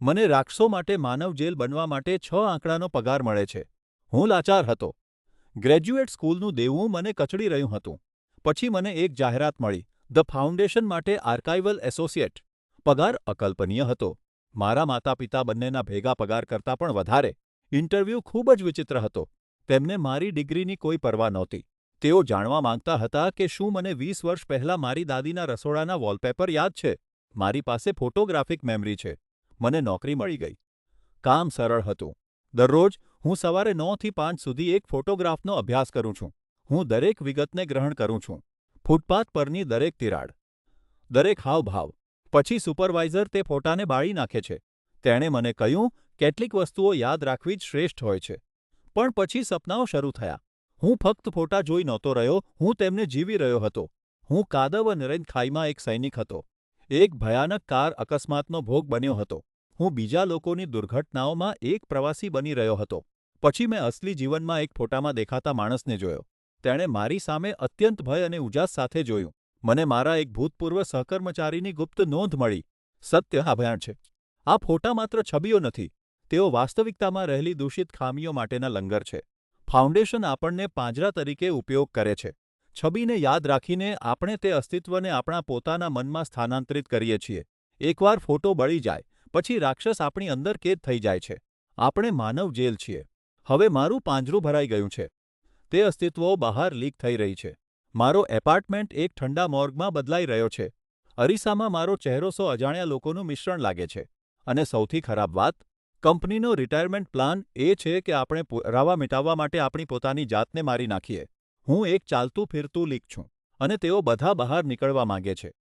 મને રાક્ષસો માટે માનવ જેલ બનવા માટે 6 આંકડાનો પગાર મળે છે. હું લાચાર હતો. ગ્રેજ્યુએટ સ્કૂલનું દેવું મને કચડી રહ્યું હતું. પછી મને એક જાહેરાત મળી, ધ ફાઉન્ડેશન માટે આર્કાઇવલ એસોસિએટ. પગાર અકલ્પનીય હતો. મારા માતા પિતા બંનેના ભેગા પગાર કરતાં પણ વધારે. ઇન્ટરવ્યૂ ખૂબ જ વિચિત્ર હતો. તેમને મારી ડિગ્રીની કોઈ પરવા નહોતી. તેઓ જાણવા માંગતા હતા કે શું મને 20 વર્ષ પહેલાં મારી દાદીના રસોડાના વોલપેપર યાદ છે. મારી પાસે ફોટોગ્રાફિક મેમરી છે. મને નોકરી મળી ગઈ. કામ સરળ હતું. દરરોજ હું સવારે 9 થી 5 સુધી એક ફોટોગ્રાફનો અભ્યાસ કરું છું. હું દરેક વિગતને ગ્રહણ કરું છું. ફૂટપાથ પરની દરેક તિરાડ, દરેક હાવભાવ. પછી સુપરવાઇઝર તે ફોટાને બાળી નાખે છે. તેણે મને કહ્યું, કેટલીક વસ્તુઓ યાદ રાખવી જ શ્રેષ્ઠ હોય છે. પણ પછી સપનાઓ શરૂ થયા. હું ફક્ત ફોટા જોઈ નહોતો રહ્યો, હું તેમને જીવી રહ્યો હતો. હું કાદવ અને રેત ખાઈમાં એક સૈનિક હતો. એક ભયાનક કાર અકસ્માતનો ભોગ બન્યો હતો. હું બીજા લોકોની દુર્ઘટનાઓમાં એક પ્રવાસી બની રહ્યો હતો. પછી મેં અસલી જીવનમાં એક ફોટામાં દેખાતા માણસને જોયો. તેણે મારી સામે અત્યંત ભય અને ઉજાસ સાથે જોયું. મને મારા એક ભૂતપૂર્વ સહકર્મચારીની ગુપ્ત નોંધ મળી. સત્ય આ ભયાન છે. આ ફોટા માત્ર છબીઓ નથી. તેઓ વાસ્તવિકતામાં રહેલી દૂષિત ખામીઓ માટેના લંગર છે. ફાઉન્ડેશન આપણને પાંજરા તરીકે ઉપયોગ કરે છે. છબીને યાદ રાખીને આપણે તે અસ્તિત્વને આપણા પોતાના મનમાં સ્થાનાંતરિત કરીએ છીએ. એકવાર ફોટો બળી જાય, પછી રાક્ષસ આપણી અંદર કેદ થઈ જાય છે. આપણે માનવ જેલ છીએ. હવે મારું પાંજરું ભરાઈ ગયું છે. તે અસ્તિત્વો બહાર લીક થઈ રહી છે. મારો એપાર્ટમેન્ટ એક ઠંડા મોર્ગમાં બદલાઈ રહ્યો છે. અરીસામાં મારો ચહેરો અજાણ્યા લોકોનું મિશ્રણ લાગે છે. અને સૌથી ખરાબ વાત, કંપનીનો રિટાયરમેન્ટ પ્લાન એ છે કે આપણે પુરાવા મિટાવવા માટે આપણી પોતાની જાતને મારી નાખીએ. હું એક ચાલતું ફીરતું લીક છું અને તેઓ બધા બહાર નીકળવા માંગે છે.